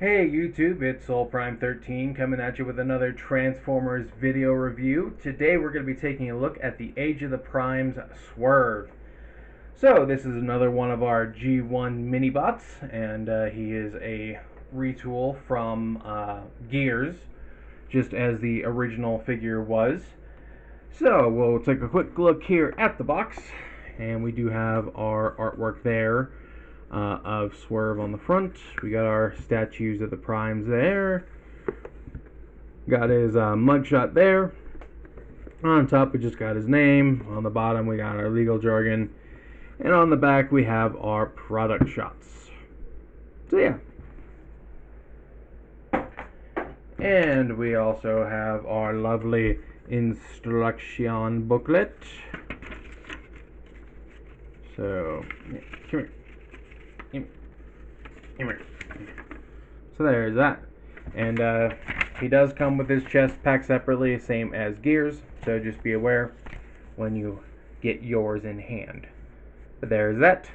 Hey YouTube, it's SoulPrime13 coming at you with another Transformers video review. Today we're going to be taking a look at the Age of the Primes Swerve. So this is another one of our G1 mini-bots, and he is a retool from Gears, just as the original figure was. So we'll take a quick look here at the box, and we do have our artwork there of Swerve on the front. We got our statues of the Primes there. Got his mugshot there. On top we just got his name. On the bottom we got our legal jargon. And on the back we have our product shots. So yeah. And we also have our lovely instruction booklet. So, yeah, come here. So there's that. And he does come with his chest packed separately, same as Gears. So just be aware when you get yours in hand. But there's that.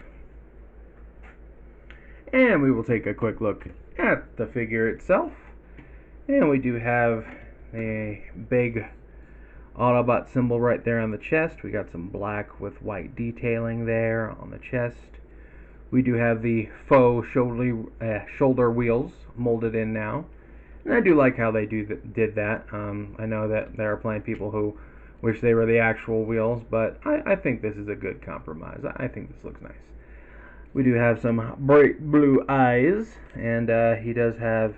And we will take a quick look at the figure itself. And we do have a big Autobot symbol right there on the chest. We got some black with white detailing there on the chest. We do have the faux shoulder wheels molded in now. And I do like how they did that. I know that there are plenty of people who wish they were the actual wheels, but I think this is a good compromise. I think this looks nice. We do have some bright blue eyes, and he does have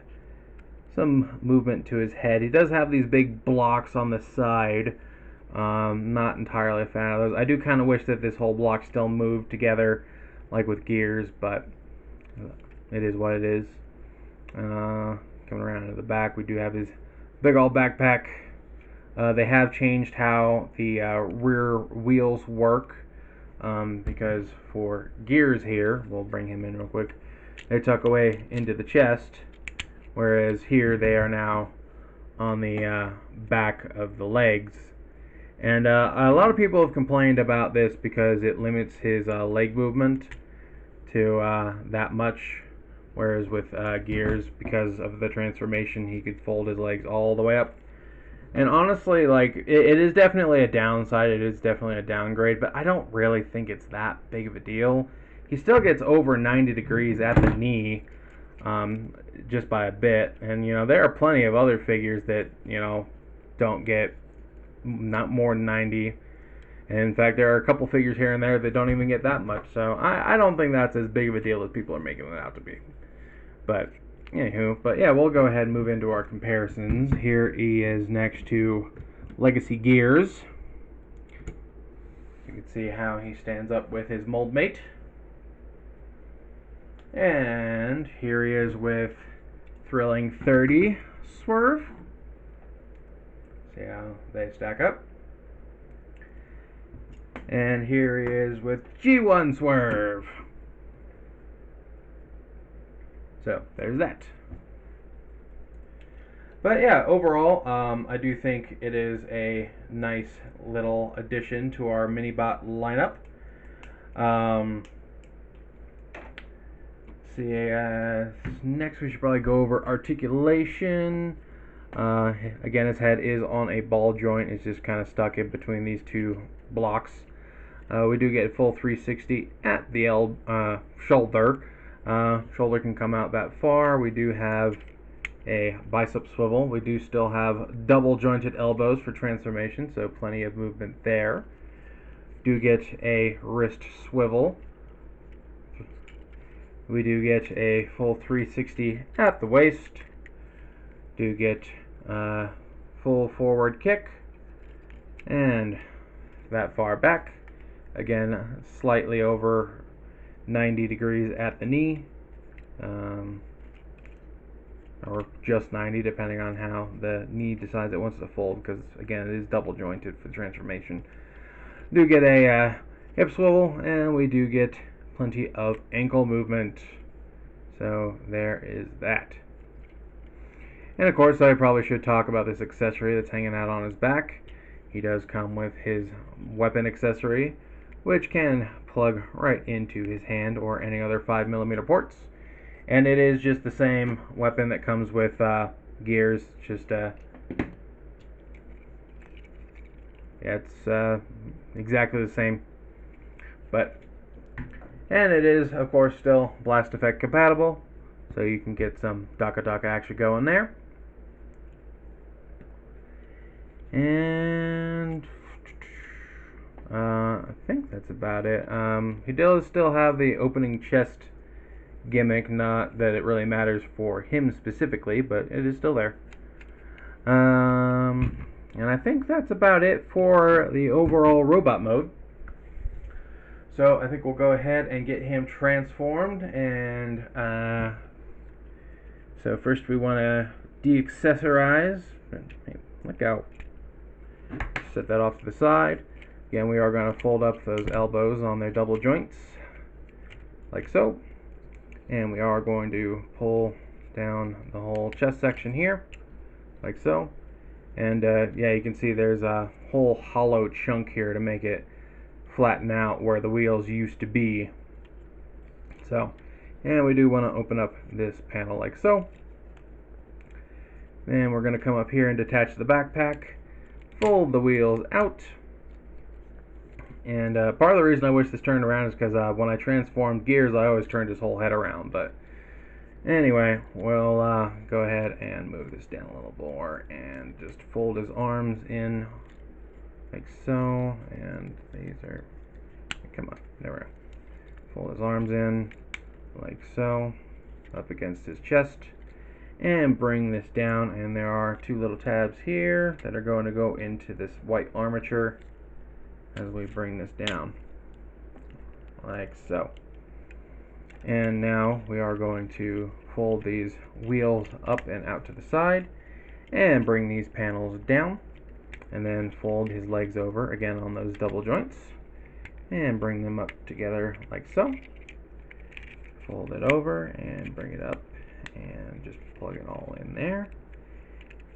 some movement to his head. He does have these big blocks on the side. Not entirely a fan of those. I do kind of wish that this whole block still moved together like with Gears, but it is what it is. Coming around to the back, we do have his big old backpack. They have changed how the rear wheels work, because for Gears here, we'll bring him in real quick, they tuck away into the chest, whereas here they are now on the back of the legs. And a lot of people have complained about this because it limits his leg movement to that much, whereas with Gears, because of the transformation, he could fold his legs all the way up. And honestly, like, it is definitely a downside, it is definitely a downgrade, but I don't really think it's that big of a deal. He still gets over 90 degrees at the knee, just by a bit, and you know, there are plenty of other figures that, you know, don't get not more than 90. And in fact, there are a couple figures here and there that don't even get that much. So I don't think that's as big of a deal as people are making it out to be. But anywho, but yeah, we'll go ahead and move into our comparisons. Here he is next to Legacy Gears. You can see how he stands up with his mold mate. And here he is with Thrilling 30 Swerve. See how they stack up. And here he is with G1 Swerve. So there's that. But yeah, overall, I do think it is a nice little addition to our mini-bot lineup. Next we should probably go over articulation. Again, his head is on a ball joint. It's just kind of stuck in between these two blocks. We do get full 360 at the shoulder. Shoulder can come out that far. We do have a bicep swivel. We do still have double jointed elbows for transformation, so plenty of movement there. Do get a wrist swivel. We do get a full 360 at the waist. Do get full forward kick, and that far back. Again, slightly over 90 degrees at the knee, or just 90 depending on how the knee decides it wants to fold, because again, it is double jointed for the transformation. Do get a hip swivel, and we do get plenty of ankle movement. So there is that. And of course, I probably should talk about this accessory that's hanging out on his back. He does come with his weapon accessory, which can plug right into his hand or any other 5mm ports. And it is just the same weapon that comes with gears, just yeah, it's exactly the same. And it is, of course, still blast effect compatible, so you can get some Daka Daka action going there. And I think that's about it. He does still have the opening chest gimmick, not that it really matters for him specifically, but it is still there. And I think that's about it for the overall robot mode. So I think we'll go ahead and get him transformed, and so first we want to deaccessorize. Hey, look out. Set that off to the side. Again, we are going to fold up those elbows on their double joints, like so. And we are going to pull down the whole chest section here, like so. And yeah, you can see there's a whole hollow chunk here to make it flatten out where the wheels used to be. So, and we do want to open up this panel like so. Then we're going to come up here and detach the backpack, fold the wheels out. And part of the reason I wish this turned around is because when I transformed gears, I always turned his whole head around. But anyway, we'll go ahead and move this down a little more and just fold his arms in like so. And these are, come on, there we go. Fold his arms in like so, up against his chest, and bring this down. And there are two little tabs here that are going to go into this white armature as we bring this down, like so. And now we are going to fold these wheels up and out to the side and bring these panels down, and then fold his legs over again on those double joints and bring them up together like so. Fold it over and bring it up and just plug it all in there.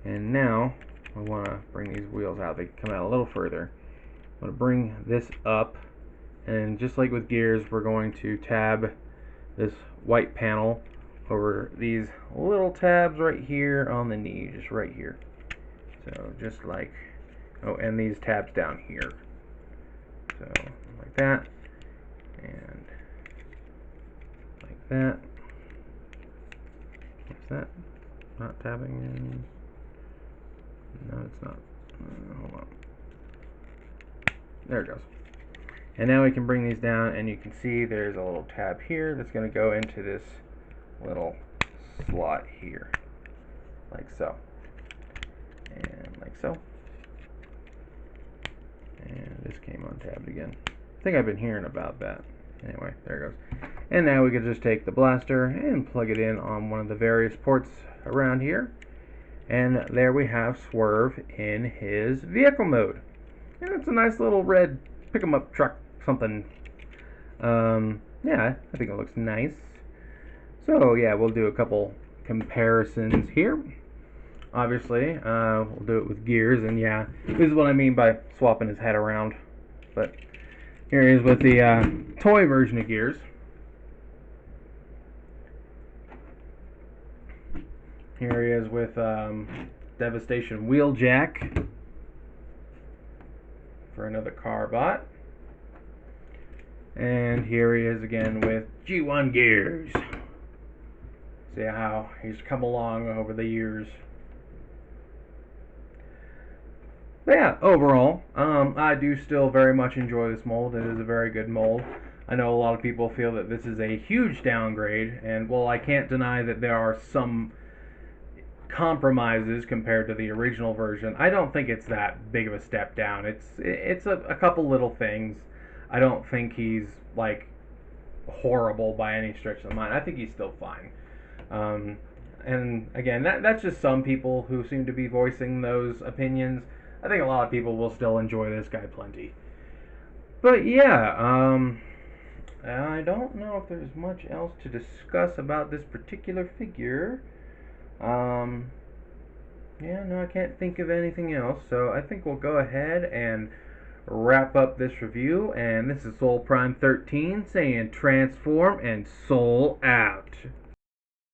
And now we want to bring these wheels out. They come out a little further. I'm going to bring this up, and just like with gears, we're going to tab this white panel over these little tabs right here on the knee, just right here. So just like, oh, and these tabs down here. So like that, and like that. What's that? Not tabbing in? No, it's not. Hold on. There it goes. And now we can bring these down, and you can see there's a little tab here that's going to go into this little slot here, like so, and like so. And this came untabbed again. I think I've been hearing about that. Anyway, there it goes. And now we can just take the blaster and plug it in on one of the various ports around here. And there we have Swerve in his vehicle mode. And it's a nice little red pick-em-up truck something. Yeah, I think it looks nice. So yeah, we'll do a couple comparisons here. Obviously, we'll do it with gears, and yeah, this is what I mean by swapping his head around. But here he is with the toy version of gears. Here he is with Devastation Wheeljack for another car bot. And here he is again with G1 Gears. See how he's come along over the years. But yeah, overall, I do still very much enjoy this mold. It is a very good mold. I know a lot of people feel that this is a huge downgrade, and well, I can't deny that there are some compromises compared to the original version. I don't think it's that big of a step down. It's a couple little things. I don't think he's like horrible by any stretch of the mind. I think he's still fine. And again, that's just some people who seem to be voicing those opinions. I think a lot of people will still enjoy this guy plenty. But yeah, I don't know if there's much else to discuss about this particular figure. Yeah, no, I can't think of anything else, so I think we'll go ahead and wrap up this review. And this is Soul Prime 13 saying transform and soul out.